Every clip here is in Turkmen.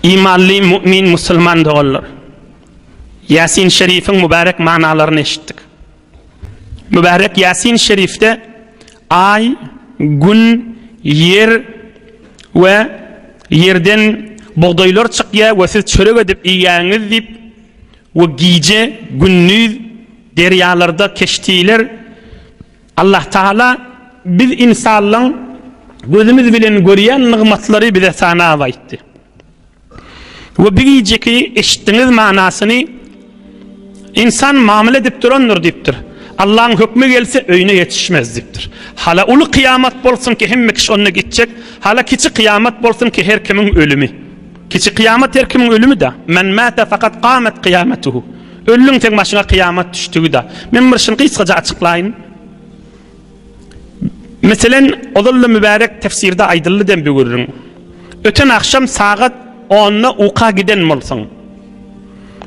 İmanlı mümin Müslüman doğullar. Yasin Şerif'in mübarek manalarını eşittik. Mübarek Yasin Şerif'te ay, gün, yer ve yerden buğdaylar çıkıyor ve siz çörek edip yiyeniniz deyip ve gece, gündüz deryalarda keştiler. Allah Teala biz insanların gözümüz bilen görüyen nimetleri bize sana aytti. Ve bir geceki eşittiniz manasını insan muamele edip durandır deyiptir. Allah'ın hükmü gelse öyüne yetişmez deyiptir. Hala ulu kıyamet bolsun ki hem kişi onunla gidecek. Hala kiçi kıyamet bolsun ki her kimin ölümü. Kiçi kıyamet her kimin ölümü de. Men mâte fakat kâmet kıyametuhu. Ölün tek başına kıyamet düştüğü da. Men bir şunu kısaca açıklayın. Mesela odallı mübarek tefsirde aydıllı den bir görürüm. Öten akşam saat 10'na uqa giden bolsun.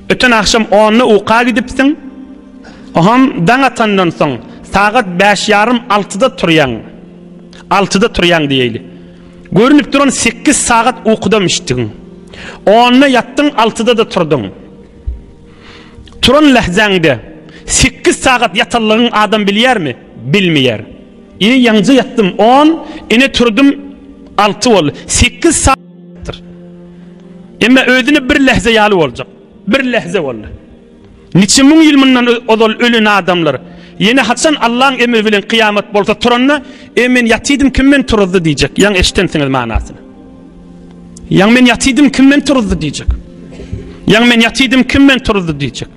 Öten akşam 10'na uqa gidipsin. Oham dan atandan soň saat 5:30-6'da turyan. 6'da turyan diýeli. Görünüp duran 8 saat uqdamışdyň. 10'na yattın 6'da da turdun. Turan lehzäňde 8 saat yatallygyň adam bilýär mi? Bilmeýär. Ine ýaňja yattım 10, ine turdum 6 bol. 8 saatdir. Emma özüne bir lehze ýaly boljak. Bir lehze boldy. Niçe mun ýylmyndan odol ölen adamlar. Yeni haçan Allah'ın emri bilen kıyamet bolsa turanna emin yatidim kimmen turuzdu diýjek. Ýa eşitensiňiz manasyny. Ýa men yatidim kimmen turuzdu diýjek. Ýa men yatidim kimmen turuzdu diýjek.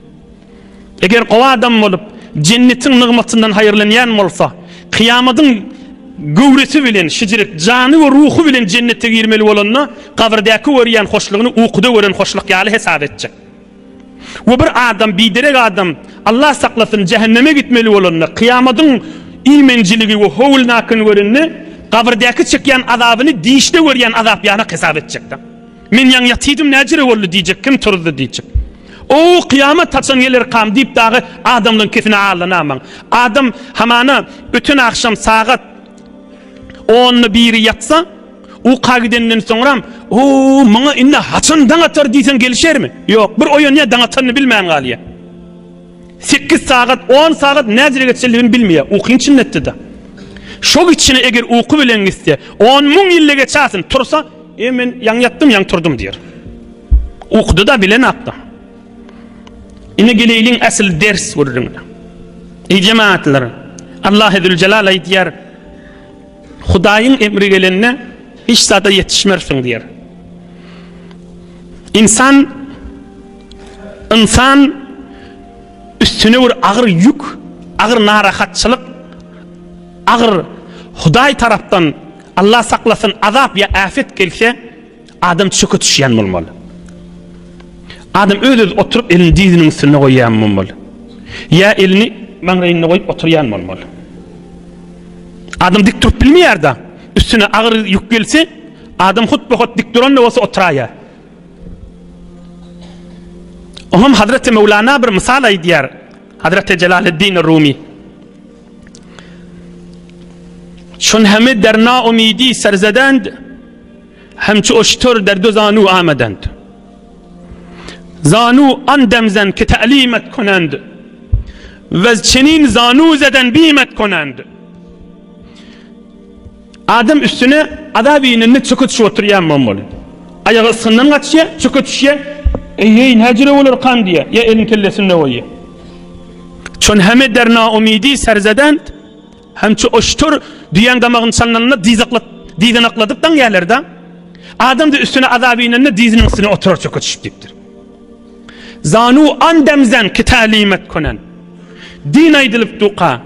Eger o adam bolup cennetin nygmatyndan haýyrlanýan bolsa, kıyamatyň gowresi bilen şijiret jany we ruhu bilen cennete girmeli bolanna kabirdaky görýän hoşlugyny uykuda gören hoşluk ýaly hesap etjek. Ve bir adam, biderek adam Allah saklasın cehenneme gitmeli olanına kıyamadın ilmenciligi ve hovulnakın görünne kabirdaky çekýän azabını diýişde görýän azap ýana hesap etjekdi. Men ýa ýatydım näjire boldy diýjek, kim turdy diýjek. O kıyamet taçan gelir kam diýip dagy adamdan kefine alanaman. Adam hamana ötün akşam saat 10'nu biri yatsa o kagidenden soňra o maňa inne haçan daň atar diýsen gelişermi? Ýok, bir oýan ýa daň atarny bilmän galýa. 8 saat, 10 saat näzire geçerligini bilmeýär. Ukyň çinnetdi de. Şo içine eger uky bilen gitse, 10 000 ýyl geçäsin, tursa, men ýaň ýattym, ýaň turdum diýer. Ukdy da bilen atdy. Ine geleyliň asl ders görürüm. Ey cemaatler, Allah Zül Celal aýdýar, Hudaýyň emri gelenne hiç zada yetişmersin diýer. İnsan üstüne bir ağır yük, ağır narahatçılık, ağır Hudaý tarapdan Allah saklasın azap ya afet gelse adam çökü düşýän bolmaly. Adam öýde oturup elini diýdiniň üstüne goýýan bolmaly. Ya elini maňraýyna goýup oturýan bolmaly. Adam dik durup bilmeýär da. Üstüne ağır yük gelse adam hutbe hut dik duranla bolsa oturaýar. Oham Hazreti Mevlana bir misal aýdýar. Hazreti Celaleddin Rumi. Şun hemi derna umidi serzedend hemçi oştur derdu zanu amedend. Zanu andemzen ki ta'limet konend ve çenin zanu zeden bimet konend. Adam üstüne adabiyinini çöküt şu oturyan mammalı. Ayağı ısından kaçıyor, çöküt düşüyor. Ey necire olur kan diye. Ya elin kellesinde oyu. Çün heme derna umidi serzedend hemçi oştur diyen damağın sanlarına dizden akladıktan yerlerde adam da üstüne adabiyinini dizinin üstüne oturur çöküt düşüp deyiptir. Zanu andemzen ki talimet konen. Din aydılıp duqa.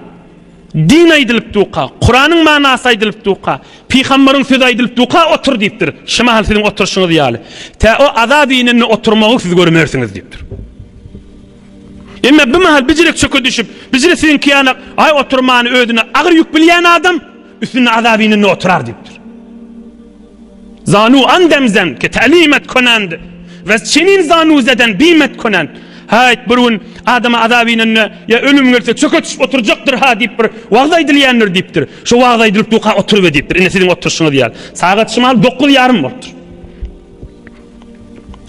Din aydılıp duqa. Kur'an'ın manası aydılıp duqa. Peygamberin sözü aydılıp duqa otur deyiptir. Şima hal sizin oturuşunuz ýaly. Ta o azabiyinini oturmagy siz görmersiniz deyiptir. Emme bu mahal bijirek çökü düşüp, bijire sizin kiyanak ay oturmany ödüne ağır yük bilýän adam üstüne azabiyinini oturar deyiptir. Zanu andemzen ki talimet konend. Ve çenin zanuzeden bimet konen. Hayt burun adama azabinin ya ölüm gelse çöküp oturacaktır ha deyip bir wagda edilýändir deyipdir. Şu wagda edilip duqa oturup deyipdir. Ine sizin oturuşuňyz ýaly. Saat şymal 9:30 bolupdyr.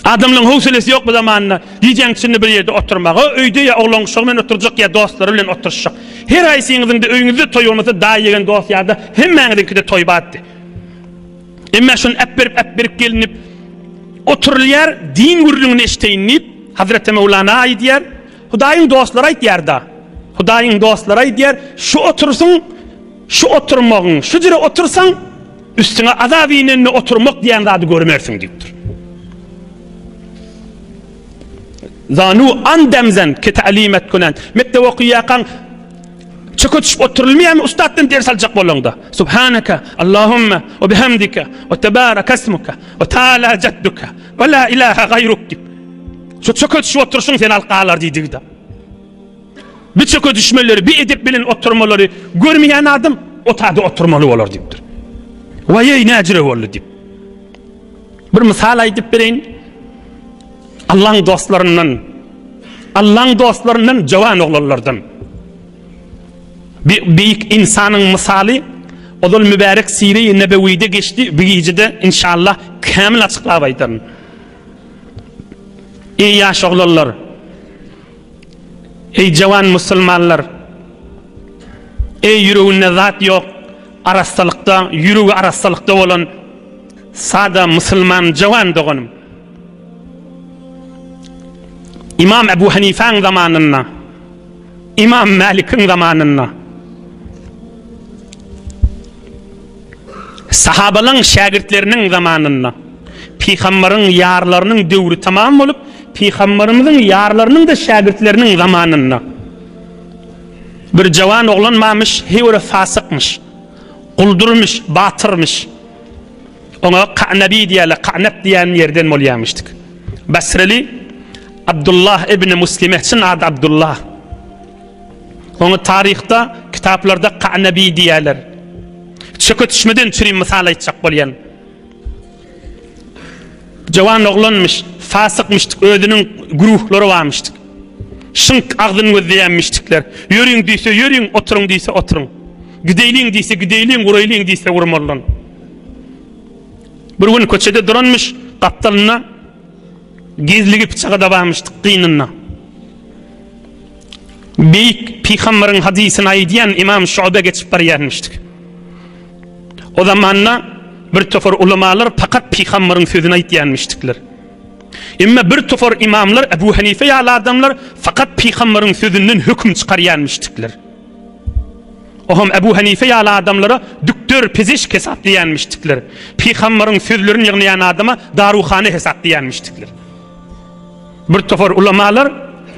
Adamların howselesi yok bu zamanna. Diýjäň içinde bir ýerde oturmagy, öýde ýa oglan uşagy bilen oturjak ýa dostlary bilen oturşak. Her aýsyňyzyň da öýüňizde toý bolmasa daý ýegen dost ýa-da hemmäňiňki de toý batdy. Emma şunu ep berip gelinip oturulýar, din gurrungyny eşteýinip Hazreti Mevlana aýdýar, Hudaýyň dostlary aýdýar-da. Hudaýyň dostlary aýdýar, şu otursun, şu oturmagyň, şu jere otursaň üstüne azab ýenini oturmak diýen zady görmersiň diýipdir. Zanu andemzen ki ta'lim etkunen. Mette okuyakan çökütüp oturulmayan ustaddan ders alacak bolanda. Subhanaka Allahumma ve bihamdika ve tebarak esmuka ve ta'ala cedduka ve la ilahe gayruk dip. Şu çökütüp otursun sen alqalar deydik da. Bir çökütüşmeleri, bir edip bilin oturmaları görmeyen adam o tadı oturmalı olur dipdir. Vay necre oldu dip. Bir misal aydıp bereyin. Allah'ın dostlarından cavan oğlanlardan büyük insanın misali odul mübarek Sire-i Nebevi'de geçti. Bir gecede inşallah kamil açıklap aytarım. Ey yaş oğlanlar, ey cavan musulmanlar, ey yüreğinde zat yok arastalıkta, yüreği arastalıkta olan sada musulman cavan doğanım. İmam Ebu Hanife'nin zamanında, İmam Malik'in zamanında, sahabaların şagirdlerinin zamanında, Peygamberin yarlarının dövrü tamam olup, Peygamberimizin yarlarının da şagirdlerinin zamanında bir cavan oğlanmamış, hevre fasıkmış, kuldurmuş, batırmış. Ona Ka'nebi diyeler, Ka'nep diyen yerden molyamıştık. Basreli Abdullah ibn Muslim için adı Abdullah. Onu tarihte kitaplarda Ka'nebi diyeler. Çökütüşmeden çürüyüm misal aytacak bolyan. Cavan oğlanmış, fasıkmıştık, ödünün guruhları varmıştık. Şınk ağzını gözleyenmiştikler. Yürüyün deyse yürüyün, oturun deyse oturun. Gideyliğin deyse gideyliğin, vurayliğin deyse vurmalın. Bir gün köçede duranmış, kaptalına gezligi bıçağı da varmıştık kıyınına. Büyük Peygamberin hadisini aydiyen İmam Şu'be geçip barıyanmıştık. O zamanla bir tofor ulamalar fakat Peygamberin sözünü aydiyanmıştıklar. Ama bir tofor imamlar Ebu Hanife yağlı adamlar fakat Peygamberin sözünden hüküm çıkarıyanmıştıklar. Ohum Ebu Hanife yağlı adamlara düktör pezeşk hesaplayanmıştıklar. Peygamberin sözlerini yığınayan adama daruhane hesaplayanmıştıklar. Bir tofor ulamalar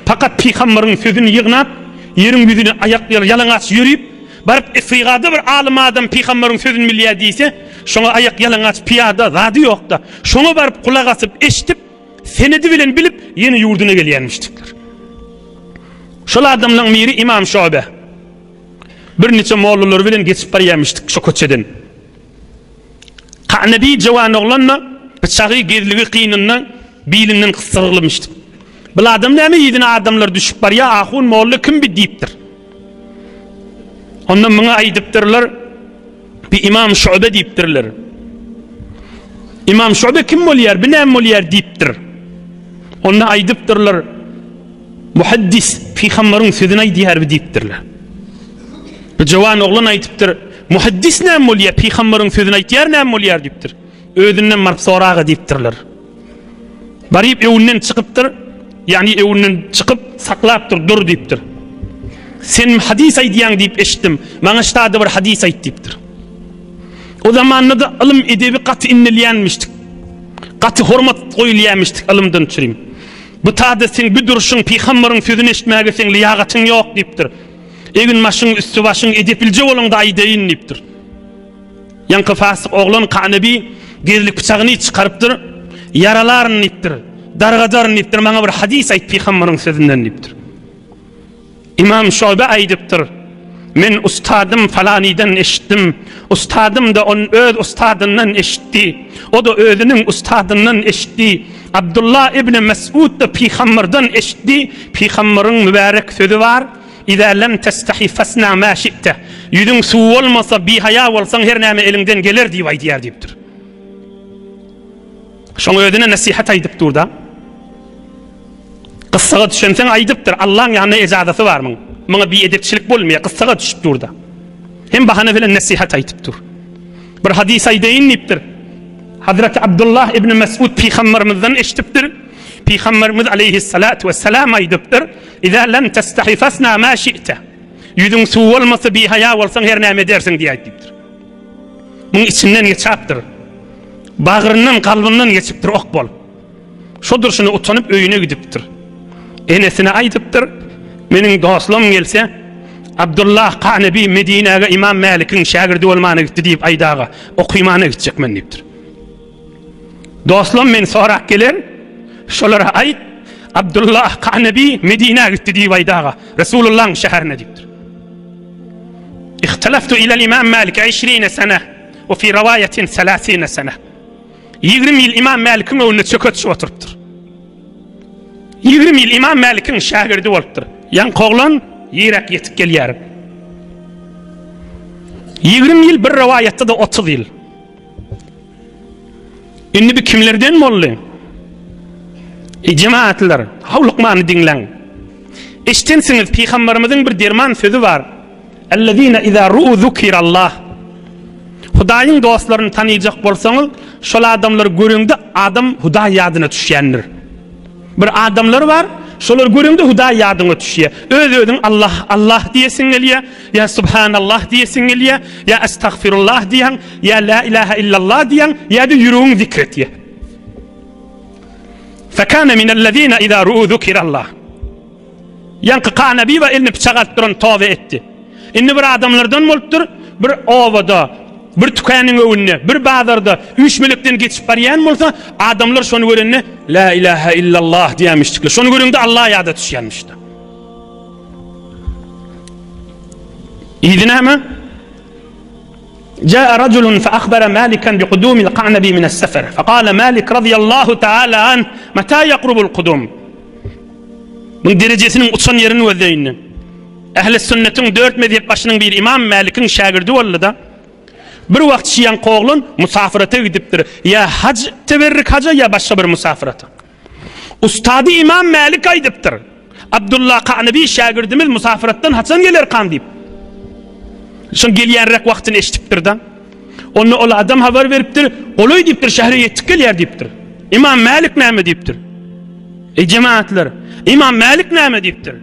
fakat Peygamberin sözünü yığınap yerin yüzünü ayakları yalangach yürüyüp barıp ifigada bir alim adam Peygamberin sözünü milliye deyse şuna ayak yalangach piyada zadı yok da şuna barıp kulak asıp eşitip senedi bilen bilip yeni yurduna gelyenmiştikler. Şol adamların miri İmam Şu'be. Bir neçe moğlular bilen geçip barıyanmıştık şu köçeden. Ka'nebi cavan oğlanla bıçağı gezligi kıyınından bilinden kısırılmıştık. Bu adam näme yedine adamlar düşüp bar ya ahun moğlu kim bir deyiptir. Ondan bana aydıptırlar bir İmam Şu'be deyiptirler. İmam Şu'be kim molyer, bir näme molyer deyiptir. Ondan aydıptırlar muhaddis Peygamberin sözünü aydiýar bir deyiptirler. Bir cavan oğlan aydıptır muhaddis näme molyer, Peygamberin sözünü aydiýar näme molyer deyiptir. Özünden barıp soragy deyiptirler. Barıp ewinden çıkıptır. Yani evinden çıkıp saklaptır, dur deyiptir. Sen hadis aydiyan deyip eşittim. Bana ştada bir hadis ayt deyiptir. O zamanında da ilim edebi katı inleyenmiştik. Katı hormat koyulayanmıştık ilimden çürüyüm. Bu tadı sen bir duruşun Peygamberin sözünü eşitmeye sen liyagatın yok deyiptir. Egin maşın üstü başın edepilce olun da aydeyin deyiptir. Yankı fasık oğlan Ka'nebi gezlik bıçağını çıkarıptır. Yaralarını deyiptir. Dargadarın deyiptir, bana bir hadis ayt Peygamberin sözünden deyiptir. İmam Şu'be aydıptır. Men ustadım falaniden eşittim. Ustadım da onun öz ustadından eşitti. O da özünün ustadından eşitti. Abdullah ibn Mes'ud da Peygamberden eşitti. Peygamberin mübarek sözü var. İza lem testahi fasna ma şi'te. Yüzün su olmasa bir haya olsan her näme elinden gelir diýip aydyar deyiptir. Şoňa özüne nasihat aydyp durda. Kıssaga düşensen aydıptır. Allah'ın yanına icazatı var mı? Bana bir edepçilik bolmaya kıssaga düşüp durda. Hem bahane bilen nasihat aytıp dur. Bir hadis aydaynipdir. Hazreti Abdullah ibn Mes'ud Peygamberimizden eşitipdir. Peygamberimiz aleyhissalatu vesselam aydıptır. İza len testahi fasna ma şi'te. Yüzün su olmasa bir haya olsan her näme dersin diye aytıptır. Bunun içinden geçaptır. Bağrından kalbından geçiptir ok bol. Şodur şunu utanıp öyüne gidiptir. Enesine aytıptır. Menin dostum gelse Abdullah Qanabi Medine'ye İmam Malik'in şagirdi olmana gitti deyip aydağa okuymana gidecek men deyiptir. Dostum men sorak gelir. Şolara ayt Abdullah Qanabi Medine'ye gitti deyip aydağa Resulullah'ın şehrine deyiptir. İhtilaftu ila İmam Malik 20 sene ve fi rivayetin 30 sene. 20 yıl İmam Malik'in önüne çöküp oturuptur. 20 yıl İmam Malik'in şagirdi oluptur. Yan qoğlan yiyerek yetip gelýär. 20 yıl bir rivayette de 30 yıl. Indi bir kimlerden molly? Cemaatler, havluqmanı dinlen. Eştensiniz Peygamberimizin bir derman sözü var. Ellezine iza ru'u zukirallah. Hudaýyň dostlaryny tanıyjak bolsaňyz, şol adamlar görüňde adam Hudaý ýadyna düşýändir. Bir adamlar var, şolar görüňde Hudaý ýadyna düşýär. Öz-özüň Allah Allah diýesiň gelýär, ya subhanallah diýesiň gelýär, ya estağfirullah diýen, ya la ilahe illallah diýen, ya da ýüregiň zikretýär. Fakana min allazina iza ru'u zukirallah. Yankı Qanabi we elini bıçak duran tawbe etdi. Indi bir adamlardan bolupdyr, bir owada bir tükanyň öwünde, bir bazarda 3 melekden geçip barýan bolsa, adamlar şonu görende la ilahe illallah diýmişdikler. Şonu görende Allah ýada düşýänmişdi. İdinama جاء رجل فأخبر مالكا بقدوم القعنبي من السفر فقال مالك رضي الله تعالى عنه متى يقرب القدوم من derecesinin uçan yerini wezeyni Ehl-i sünnetin 4 mezhep başının bir İmam Malik'in şagirdi boldy da bir wagt şiyan qoğlun musafirata gidipdir. Ya hac teberrik haca ya başga bir musafirata. Ustady İmam Malik aýdypdyr. Abdullah Qanabi şagirdimiz musafiratdan haçan geler kan diýip. Şol gelýänrek wagtyny eşitipdir da. Onu ol adam habar beripdir. Oloy diýipdir şähre ýetip gelýär diýipdir. İmam Malik näme diýipdir? Ey cemaatler, İmam Malik näme diýipdir?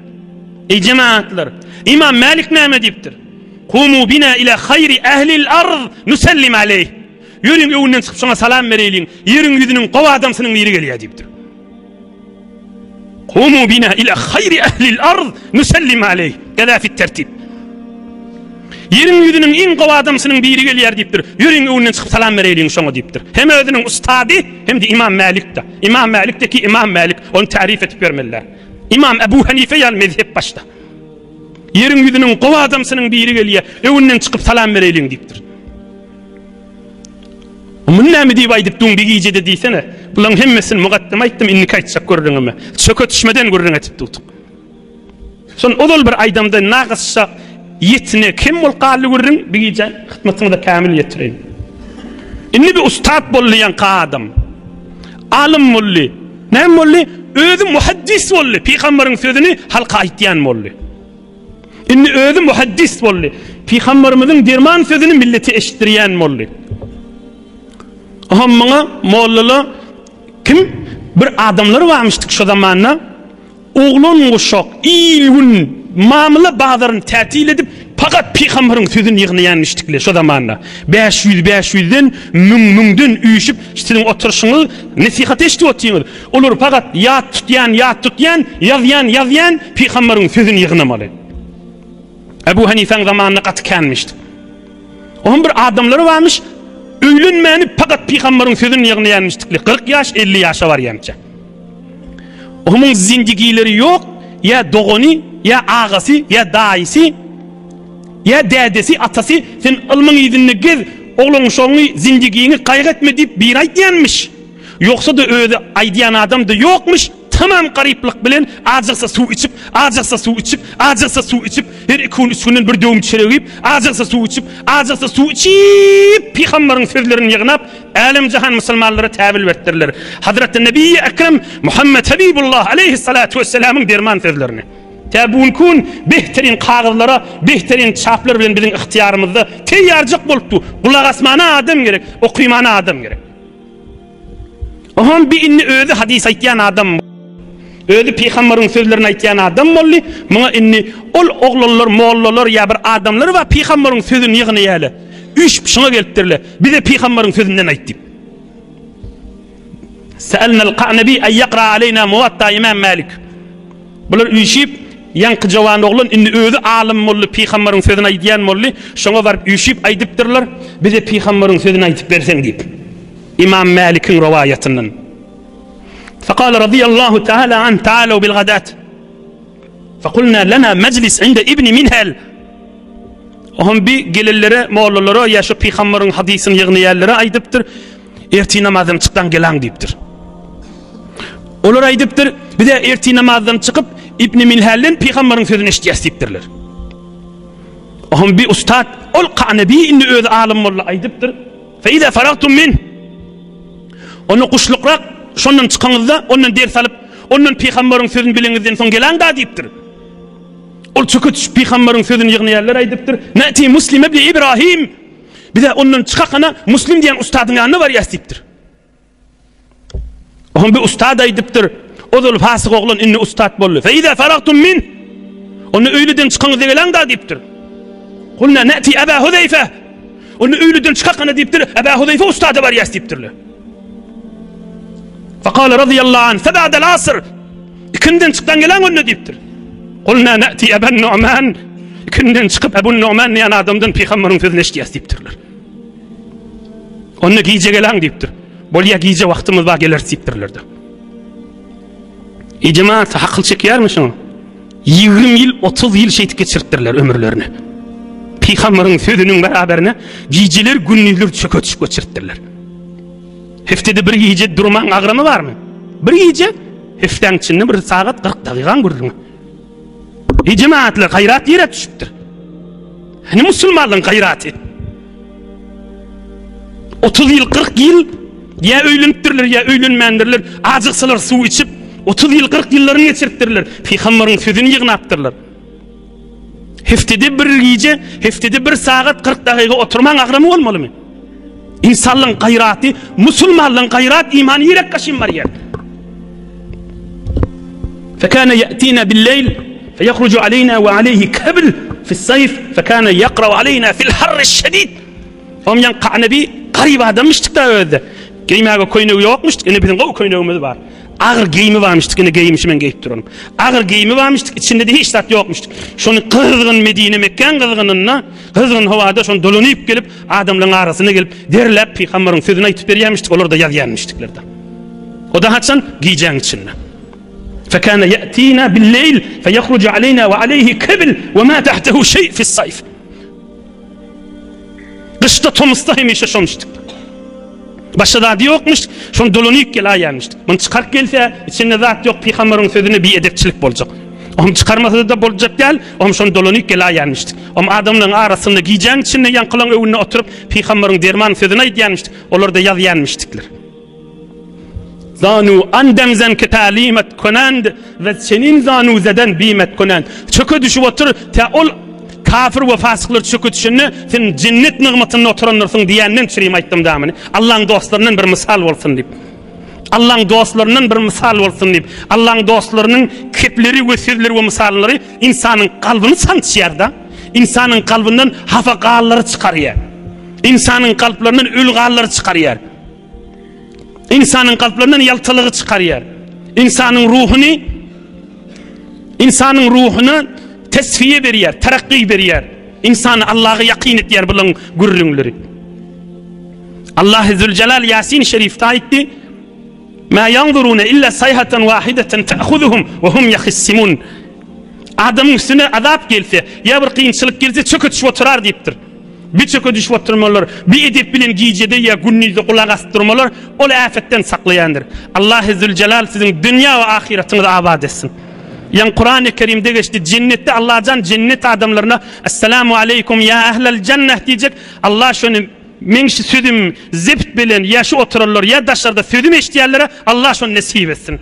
Ey cemaatler, İmam Malik näme diýipdir? Kumu bina ila hayri ehlil ard nusallim aleyh. Yürüň öwünden çykyp şoňa salam bereliň. Ýeriň ýüzüniň gowa adamsynyň ýeri gelýär diýipdir. Kumu bina ila hayri ehlil ard nusallim aleyh. Gada fi tertib. Ýeriň ýüzüniň iň gowa adamsynyň biri gelýär diýipdir. Ýeriň öwünden çykyp salam bereliň şoňa diýipdir. Hem özüniň ustady hem de İmam Malik da. İmam Malik'teki İmam Malik onu tarif etip bermeliler. İmam Ebu Hanife ýa mezhep başda. Ýeriň ýüzüniň gowa adamsynyň biri gelýär, öwünden çykyp salam bereliň diýipdir. Mun näme diýip aýdypdyň bigije de diýsene. Bulan hemmesini mugaddam aýtdym, innik aýtsak görüňmi? Çöke düşmeden görüň etip tutdyk. Son odol bir aýdamda nagysça yetine kim bol galy görüň bigije hyzmatyny da kamil ýetirin. Inni bir ustad bolýan adam. Alim bolly. Näme bolly? Özü muhaddis bolly. Peýgamberiň sözüni halka aýtýan bolly. Inni özü muhaddis bolly. Peýgamberimiziň derman sözüni milleti eşitdirýän bolly. Hammaňa mollala kim bir adamlar barmışdyk şu zamanna. Oğlun goşak, ilgun, mamla bazarını tätil edip fakat Peýgamberiň sözüni ýygnaýanmışdyklar şu zamanna. 500'den müňden üýüşip sizin oturuşuňyz nasihat eşitip otýaňyz. Olar fakat ýat tutýan, ýazýan Peýgamberiň sözüni ýygnamaly. Ebu Hanife'nin zamanına katkanmıştı. Onun bir adamları varmış, öýlenmänip fakat Peýgamberiň sözüni ýygnaýanmışdykly. 40 yaş, 50 yaşa var ýança. Onun zindigileri yok, ya doğuni, ya ağası, ya daýysy, ya dädesi, atası, sen ilmiň ýüzünde gez, oğlun şoňy zindigiňi gaýgat etme diýip bir aýtýanmış. Yoksa da öýde aýdýan adam da yokmuş, tamam gariplik bilen azıksa su içip, azıksa su içip, azıksa su içip, her 2-3 günden bir döwüm çeregip, azıksa su içip, azıksa su içip, Peygamberin sözlerini yığnap, alem jahan musulmanlara täbil berdirler. Hazreti Nebi Ekrem Muhammed Habibullah aleyhissalatu vesselam'ın derman sözlerini. Tabuun kun behterin kağızlara, behterin çaplar bilen bizim ihtiyarımızda teyyarcık bolupdu. Kulak asmana adam gerek, okuymana adam gerek. Ohon bir inni özü hadis aytyan adam, özü Peygamberin sözlerini aytyan adam bolli, muna inni ol oğlanlar, mollalar ya bir adamlar va Peygamberin sözünü yığnayalı. Üç şuna gelipdirler. Bir de Peygamberin sözünden aytdı. Sa'alnal Qanabi ay yaqra aleyna Muwatta İmam Malik. Bular üyüşip yankı jawan oğlan inni özü alim molly Peygamberin sözünü aytyan molly, şoňa barıp üyüşip aydypdyrlar. Bir de Peygamberin sözünü aytyp bersen diýip. İmam Malik'in rivayetinden. فقال رضي الله تعالى عنه تعالوا بالغداة فقلنا لنا مجلس عند ابن منهل. Ohum bir gelellere, mollalara ya şu Peygamberin hadisini yığnayanlara aydypdyr. Erti namazdan çıktan gelen diýipdir. Olar aydypdyr, bir de erti namazdan çıkıp İbn Minhal'den Peygamberin sözünü eşitýäs diýipdirler. Ohum bir ustad ol Qanabi inni öz alim molla aydypdyr. Fe iza faragtum min onu kuşlukrak şondan çıkanyzda ondan ders alıp ondan Peygamberin sözünü bileňizden soň gelen da diýipdir. Ol çöküt Peygamberin sözünü yığnayanlar aydypdyr. Nati Muslim ibn İbrahim. Bir de ondan çıkakana Muslim diýen ustadyň ýanyna bar ýastypdyr. Ohum bir ustad aydypdyr. Ozul fasyk oglan inni ustad boldy. Fe iza faragtum min onu öýleden çıkanyzda gelen da diýipdir. Kulna nati Aba Huzeyfe. Onu öýleden çıkakana diýipdir. Aba Huzeyfe ustady bar ýastypdyrlar. فقال رضي الله عنه فبعد العصر ikindin çıktan gelen onu diýipdir. Qulna na'ti Abu Nu'man ikindin çıkıp Abu Nu'man diýen adamdan Peygamberin sözüni eşitýäs diýipdirler. Onu giýje gelen diýipdir. Bolýa giýje wagtymyz bar geler diýipdirler. Icmaat hakıl çekýärmi şoň? 20 ýyl 30 ýyl şeýtip geçirtdirler ömürlerini. Peygamberin sözünün beraberine giýjeler günnüler çökötüp geçirtdirler. Heftede bir gece durman ağrımı var mı? Bir gece heften içinde bir saat 40 dakikan görürüm. Cemaatler gayrat yere düşüptür. Hani Müslümanlığın gayrati. 30 yıl 40 yıl ya öýlenipdirler ya öýlenmendirler. Azıksalar su içip 30 yıl 40 yıllarını geçirtdirler. Peygamberin sözünü yığnapdyrlar. Heftede bir gece, heftede bir saat 40 dakika oturman ağrımı olmalı mı? İnsanlığın gayrati, Müslümanlığın gayrat imanı yürek kaşın var yer. فَكَانَ يَأْتِينَا بِاللَّيْلِ فَيَخْرُجُ عَلَيْنَا وَعَلَيْهِ كَبْلٌ فِي السَّيْفِ فَكَانَ يَقْرَأُ عَلَيْنَا فِي الْحَرِّ الشَّدِيدِ. Omyan Qanabi garip adammıştık da öyle. Giymeğe koynuğu yokmuştuk, yine bizim o koynuğumuz var. Ağır giyimi varmıştık, yine giymişim ben giyip duralım. Ağır giyimi varmıştık, içinde de hiç tat yokmuştuk. Şunu kızgın Medine Mekken kızgınına, kızgın havada şunu dolanıp gelip, adamların arasına gelip, derlep Peygamberin sözünü aytıp veriymiştik, olur da yazyanmıştıklar da. O da haçsan giyeceğin içinde. فَكَانَ يَأْتِينَا بِاللَّيْلِ فَيَخْرُجُ عَلَيْنَا وَعَلَيْهِ كَبْلٌ وَمَا تَحْتَهُ شَيْءٌ فِي السَّيْفِ. Kışta Tomus'ta hemişe şonmuştuk. Başta da yokmuş, şonu dolanıp gel ayanmıştık. Bunu çıkarıp gelse içinde zat yok, Peygamberin sözüne bir edepçilik bolacak. Onu çıkarmasa da bolacak değil, onu şonu dolanıp gel ayanmıştık. Ama adamların arasında giyeceğin içinde yankılan önüne oturup Peygamberin derman sözüne ayyanmıştık. Onlar da yazyanmıştıklar. Zanu andemzen ki talimet konand ve senin zanu zeden bimet konand. Çöke düşüp otur, te ol kafir ve fasıklar çöke düşünü, sen cennet nığmatını oturanlarsın diýenden çüreyim aytdım damını. Allah'ın dostlarının bir misal olsun deyip. Allah'ın dostlarının bir misal olsun deyip. Allah'ın dostlarının kepleri ve sözleri ve misalları insanın kalbini sançıyar da. İnsanın kalbinden hafaqalları çıkarıyor. İnsanın kalplerinden ülgalları çıkarıyor. İnsanın kalplerinden yaltılığı çıkarıyor. İnsanın ruhunu tesfiye veriyor, terakki veriyor. İnsanı Allah'a yakin ettiler bulan gurrunları. Allah Zülcelal Yasin Şerif'te aytti. Ma yanzuruna illa sayhatan wahidatan ta'khuzuhum ve hum yahissimun. Adamın üstüne azap gelse, ya bir kıyınçılık gelse çökütüş oturar deyiptir. bir çöke düşüp oturmalar, bir edip bilen giyicede ya günnüzde kulak astırmalar, ol afetten saklayandır. Allah Zülcelal sizin dünya ve ahiretinizi abad etsin. Yani Kur'an-ı Kerim'de geçti, cennette Allah'can cennet adamlarına Esselamu aleyküm ya ehlel cennet diyecek. Allah şunu menşi südüm zift bilen ya şu otururlar ya daşlarda südüm eştiyenlere Allah şunu nesip etsin.